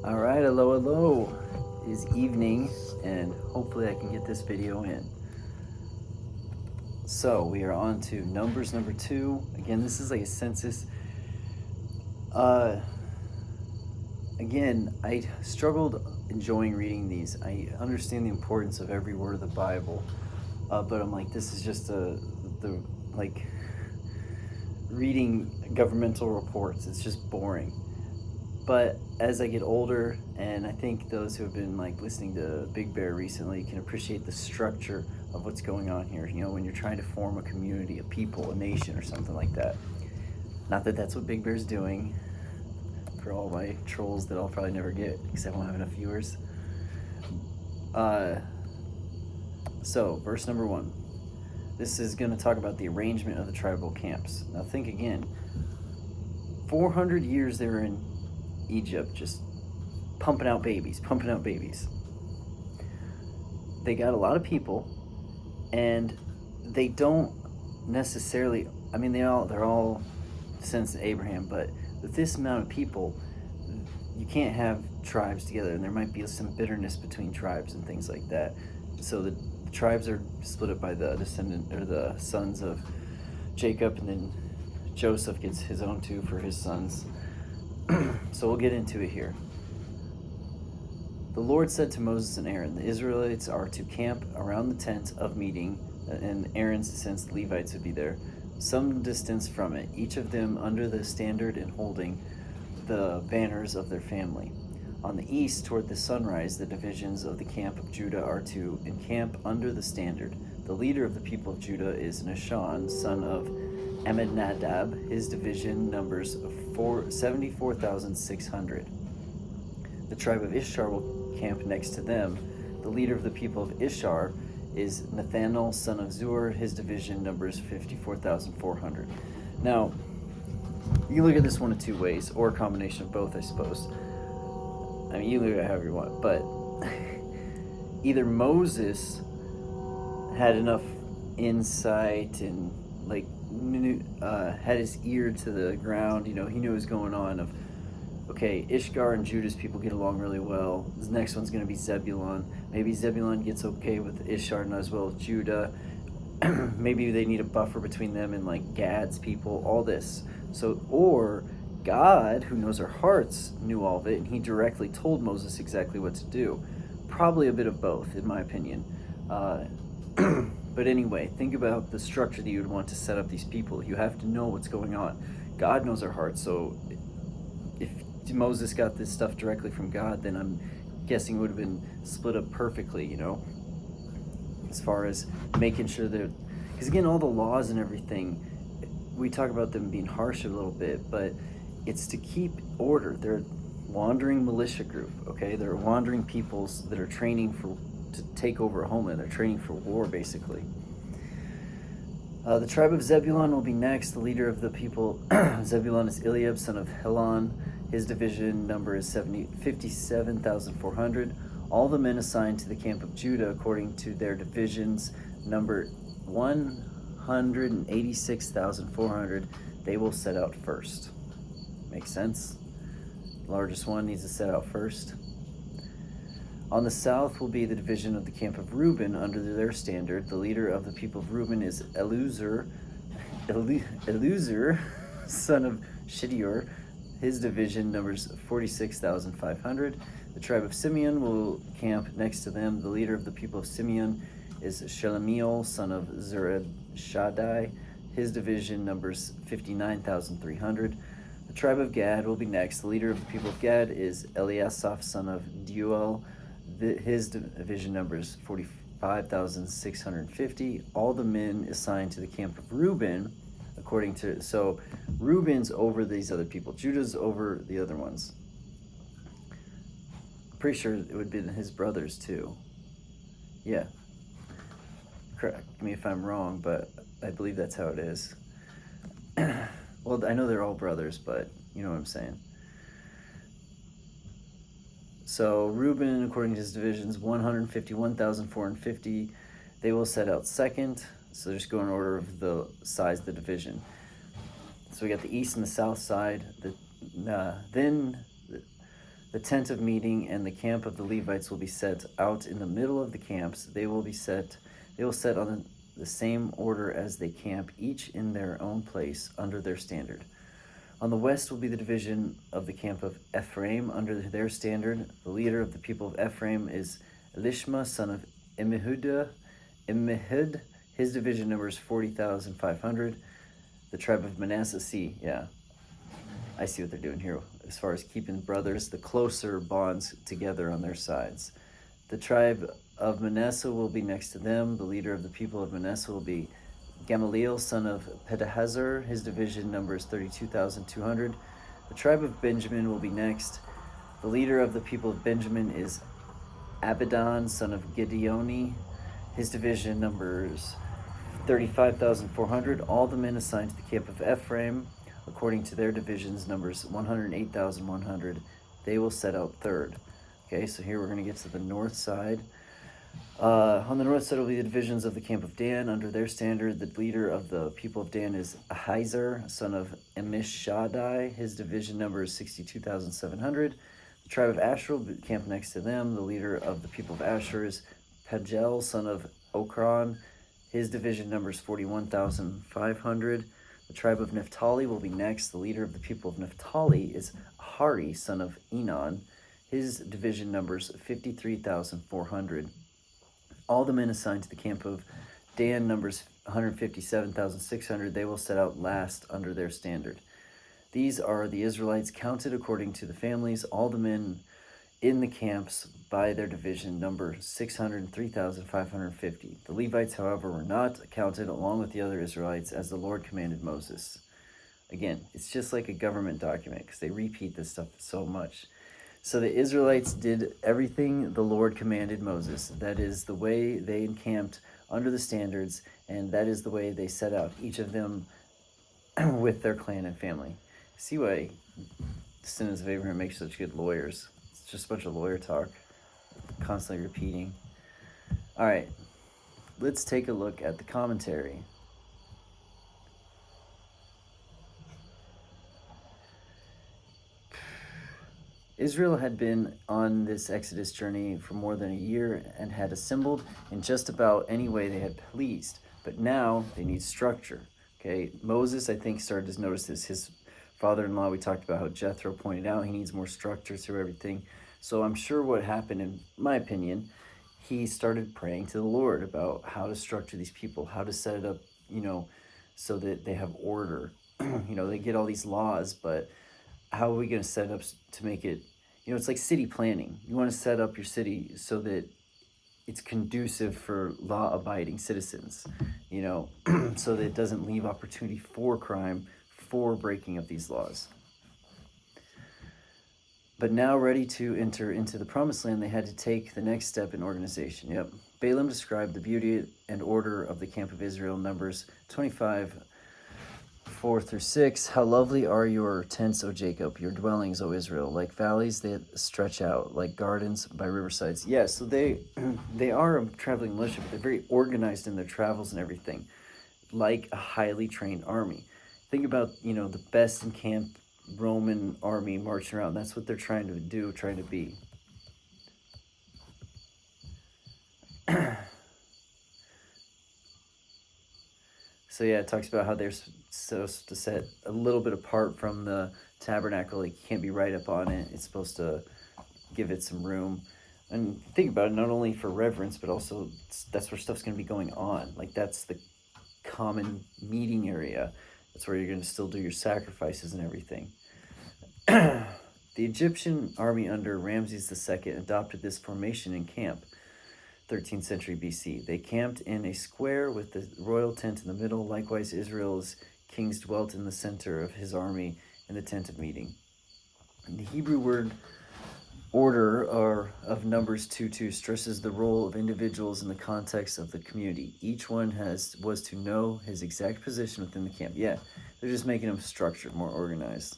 All right, hello. It is evening, and hopefully I can get this video in. So we are on to Numbers number 2. Again, this is like a census. Again, I struggled enjoying reading these. I understand the importance of every word of the Bible, but I'm like, this is just like reading governmental reports. It's just boring. But as I get older, and I think those who have been like listening to Big Bear recently can appreciate the structure of what's going on here. You know, when you're trying to form a community, a people, a nation, or something like that. Not that that's what Big Bear's doing. For all my trolls that I'll probably never get because I won't have enough viewers. So verse number 1. This is going to talk about the arrangement of the tribal camps. Now think again. 400 years they were in Egypt, just pumping out babies. They got a lot of people, and they don't necessarily, I mean, they're all descendants of Abraham, but with this amount of people, you can't have tribes together, and there might be some bitterness between tribes and things like that. So the tribes are split up by the descendant or the sons of Jacob, and then Joseph gets his own too for his sons. So we'll get into it here. The Lord said to Moses and Aaron, the Israelites are to camp around the tent of meeting, and Aaron's descendants, the Levites, would be there, some distance from it, each of them under the standard and holding the banners of their family. On the east, toward the sunrise, the divisions of the camp of Judah are to encamp under the standard. The leader of the people of Judah is Nahshon, son of Amminadab. His division numbers 74,600. The tribe of Issachar will camp next to them. The leader of the people of Issachar is Nathanael, son of Zur. His division numbers 54,400. Now, you can look at this one of two ways, or a combination of both, I suppose. I mean, you look at it however you want, but either Moses had enough insight and like had his ear to the ground, you know, he knew what was going on of, okay, Ishgar and Judah's people get along really well. This next one's going to be Zebulun. Maybe Zebulun gets okay with Ishar and as well as Judah. Maybe they need a buffer between them and like Gad's people, all this. So, or God, who knows our hearts, knew all of it, and he directly told Moses exactly what to do. Probably a bit of both, in my opinion. But anyway, think about the structure that you would want to set up these people. You have to know what's going on. God knows our hearts, so if Moses got this stuff directly from God, then I'm guessing it would have been split up perfectly, you know, as far as making sure that, because again, all the laws and everything, we talk about them being harsh a little bit, but it's to keep order. They're wandering militia group, okay? They're wandering peoples that are training to take over a homeland. They're training for war, basically. The tribe of Zebulun will be next. The leader of the people, Zebulun, is Eliab, son of Helon. His division number is 57,400. All the men assigned to the camp of Judah, according to their divisions, number 186,400. They will set out first. Makes sense? The largest one needs to set out first. On the south will be the division of the camp of Reuben under their standard. The leader of the people of Reuben is Eluzur, son of Shedeur. His division numbers 46,500. The tribe of Simeon will camp next to them. The leader of the people of Simeon is Shelemiel, son of Zurishaddai. His division numbers 59,300. The tribe of Gad will be next. The leader of the people of Gad is Eliasaph, son of Deuel. His division numbers 45,650. All the men assigned to the camp of Reuben, according to, so Reuben's over these other people. Judah's over the other ones. Pretty sure it would be his brothers too. Yeah. Correct me if I'm wrong, but I believe that's how it is. Well, I know they're all brothers, but you know what I'm saying. So Reuben, according to his divisions, 151,450. They will set out second. So just go in order of the size of the division. So we got the east and the south side. Then The tent of meeting and the camp of the Levites will be set out in the middle of the camps. They will set on the same order as they camp, each in their own place under their standard. On the west will be the division of the camp of Ephraim under their standard. The leader of the people of Ephraim is Elishma, son of Immihud. His division numbers 40,500. The tribe of Manasseh, I see what they're doing here as far as keeping brothers, the closer bonds together on their sides. The tribe of Manasseh will be next to them. The leader of the people of Manasseh will be Gamaliel, son of Pedahazar. His division numbers 32,200. The tribe of Benjamin will be next. The leader of the people of Benjamin is Abidan, son of Gideoni. His division numbers 35,400. All the men assigned to the camp of Ephraim, according to their divisions, numbers 108,100. They will set out third. Okay, so here we're going to get to the north side. On the north side will be the divisions of the camp of Dan under their standard. The leader of the people of Dan is Ahiezer, son of Ammishaddai. His division number is 62,700. The tribe of Asher will camp next to them. The leader of the people of Asher is Pagel, son of Okran. His division number is 41,500. The tribe of Naphtali will be next. The leader of the people of Naphtali is Hari, son of Enon. His division numbers 53,400. All the men assigned to the camp of Dan numbers 157,600. They will set out last under their standard. These are the Israelites counted according to the families. All the men in the camps by their division number 603,550. The Levites, however, were not counted along with the other Israelites as the Lord commanded Moses. Again, it's just like a government document because they repeat this stuff so much. So the Israelites did everything the Lord commanded Moses. That is the way they encamped under the standards, and that is the way they set out, each of them with their clan and family. See why descendants of Abraham make such good lawyers. It's just a bunch of lawyer talk, constantly repeating. All right, let's take a look at the commentary. Israel had been on this Exodus journey for more than a year and had assembled in just about any way they had pleased. But now they need structure. Okay, Moses, I think, started to notice this. His father-in-law, we talked about how Jethro pointed out, he needs more structure through everything. So I'm sure what happened, in my opinion, he started praying to the Lord about how to structure these people, how to set it up, so that they have order. They get all these laws, but how are we going to set it up to make it, it's like city planning. You want to set up your city so that it's conducive for law-abiding citizens, so that it doesn't leave opportunity for crime, for breaking of these laws. But now ready to enter into the promised land, they had to take the next step in organization. Yep. Balaam described the beauty and order of the camp of Israel, Numbers 25, 4-6. How lovely are your tents, O Jacob, your dwellings, O Israel, like valleys that stretch out, like gardens by riversides. Yeah, so they are a traveling militia, but they're very organized in their travels and everything, like a highly trained army. Think about, the best in camp Roman army marching around. That's what they're trying to do, trying to be. So yeah, it talks about how they're supposed to set a little bit apart from the tabernacle. Like, you can't be right up on it. It's supposed to give it some room. And think about it, not only for reverence, but also that's where stuff's going to be going on. Like, that's the common meeting area. That's where you're going to still do your sacrifices and everything. The Egyptian army under Ramses II adopted this formation in camp. 13th century BC. They camped in a square with the royal tent in the middle. Likewise, Israel's kings dwelt in the center of his army in the tent of meeting. And the Hebrew word order of Numbers 2:2 stresses the role of individuals in the context of the community. Each one was to know his exact position within the camp. Yeah, they're just making them structured, more organized.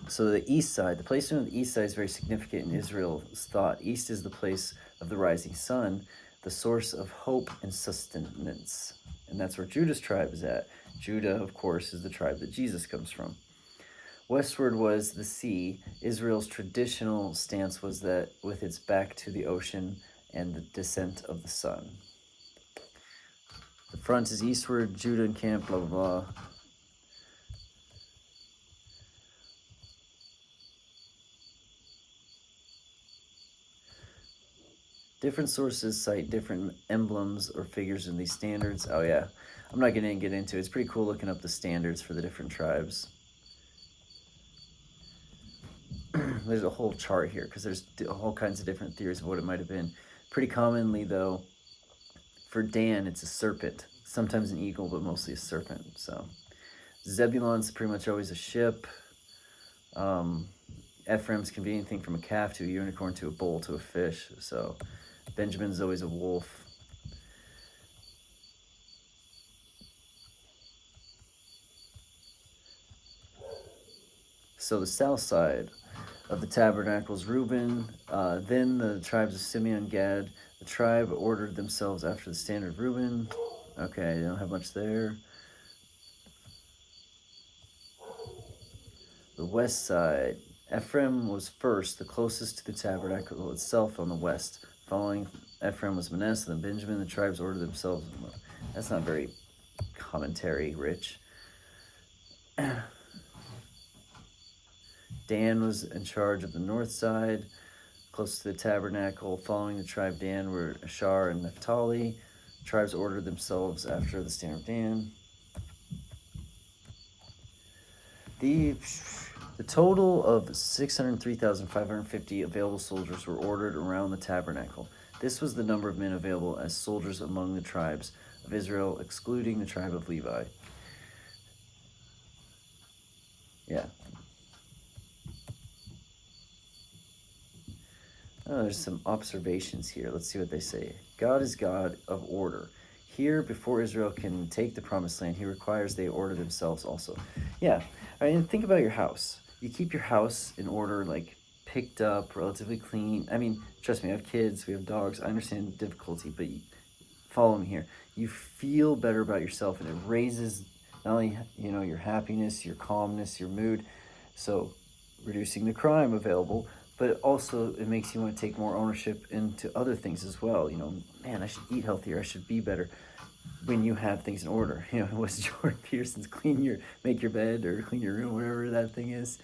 So the east side, the placement of the east side is very significant in Israel's thought. East is the place of the rising sun, the source of hope and sustenance. And that's where Judah's tribe is at. Judah, of course, is the tribe that Jesus comes from. Westward was the sea. Israel's traditional stance was that with its back to the ocean and the descent of the sun. The front is eastward, Judah encamped, blah, blah, blah. Different sources cite different emblems or figures in these standards. Oh yeah, I'm not going to get into it. It's pretty cool looking up the standards for the different tribes. There's a whole chart here because there's all kinds of different theories of what it might have been. Pretty commonly, though, for Dan, it's a serpent. Sometimes an eagle, but mostly a serpent. So Zebulon's pretty much always a ship. Ephraim's can be anything from a calf to a unicorn to a bull to a fish. So Benjamin's always a wolf. So the south side of the tabernacles, Reuben, then the tribes of Simeon and Gad. The tribe ordered themselves after the standard of Reuben. Okay, they don't have much there. The west side, Ephraim was first, the closest to the tabernacle itself on the west. Following Ephraim was Manasseh, then Benjamin. The tribes ordered themselves. That's not very commentary rich. Dan was in charge of the north side, close to the tabernacle. Following the tribe Dan were Asher and Naphtali. Tribes ordered themselves after the standard of Dan. The total of 603,550 available soldiers were ordered around the tabernacle. This was the number of men available as soldiers among the tribes of Israel, excluding the tribe of Levi. Yeah. Oh, there's some observations here. Let's see what they say. God is God of order. Here, before Israel can take the promised land, he requires they order themselves also. Yeah, I mean, think about your house. You keep your house in order, like picked up, relatively clean. I mean, trust me, I have kids, we have dogs. I understand the difficulty, but follow me here. You feel better about yourself, and it raises not only your happiness, your calmness, your mood. So, reducing the crime available, but also it makes you want to take more ownership into other things as well. Man, I should eat healthier. I should be better. When you have things in order, what's Jordan Peterson's make your bed or clean your room, whatever that thing is.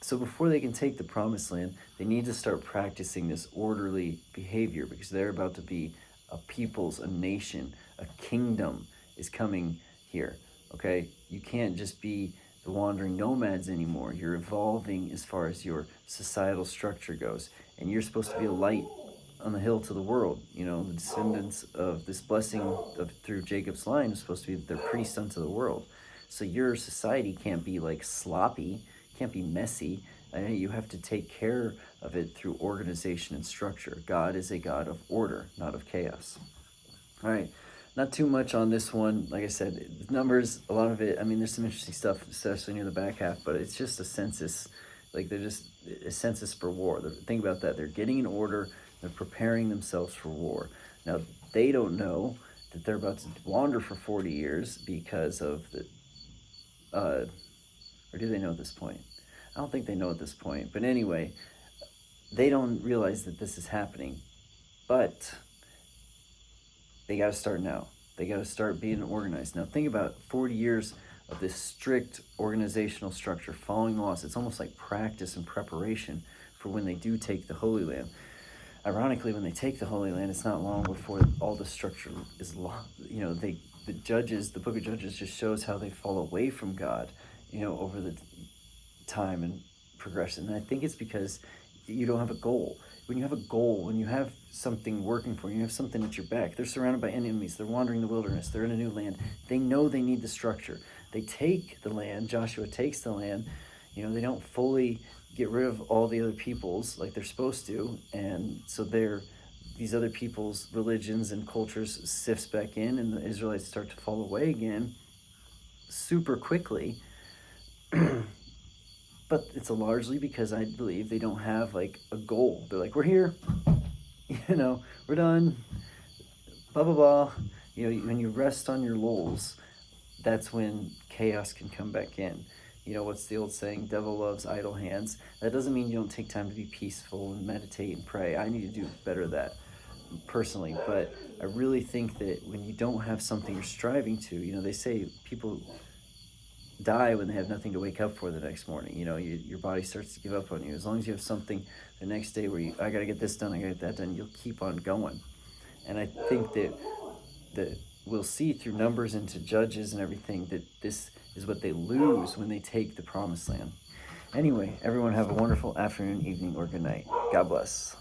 So before they can take the promised land, they need to start practicing this orderly behavior because they're about to be a people's, a nation, a kingdom is coming here. Okay, you can't just be the wandering nomads anymore. You're evolving as far as your societal structure goes, and you're supposed to be a light on the hill to the world. The descendants of this blessing through Jacob's line is supposed to be their priest unto the world. So your society can't be like sloppy, can't be messy. You have to take care of it through organization and structure. God is a God of order, not of chaos. All right, not too much on this one. Like I said, numbers, a lot of it, there's some interesting stuff, especially near the back half, but it's just a census. Like they're just a census for war. Think about that. They're getting in order. They're preparing themselves for war. Now, they don't know that they're about to wander for 40 years because of the... or do they know at this point? I don't think they know at this point. But anyway, they don't realize that this is happening. But they got to start now. They got to start being organized. Now, think about 40 years of this strict organizational structure, following the laws. It's almost like practice and preparation for when they do take the Holy Land. Ironically, when they take the Holy Land, it's not long before all the structure is the book of Judges just shows how they fall away from God, over the time and progression. And I think it's because you don't have a goal. When you have a goal, when you have something working for you, you have something at your back. They're surrounded by enemies. They're wandering the wilderness. They're in a new land. They know they need the structure. They take the land. Joshua takes the land. They don't fully get rid of all the other peoples like they're supposed to, and so these other people's religions and cultures sifts back in, and the Israelites start to fall away again super quickly. But it's largely because I believe they don't have like a goal. They're like, we're here, we're done, blah blah blah. When you rest on your laurels, that's when chaos can come back in. what's the old saying? Devil loves idle hands. That doesn't mean you don't take time to be peaceful and meditate and pray. I need to do better at that personally, but I really think that when you don't have something you're striving to, they say people die when they have nothing to wake up for the next morning. Your body starts to give up on you. As long as you have something the next day where I got to get this done, I got to get that done, you'll keep on going. And I think that we'll see through numbers into Judges and everything that this is what they lose when they take the promised land. Anyway, everyone have a wonderful afternoon, evening, or good night. God bless.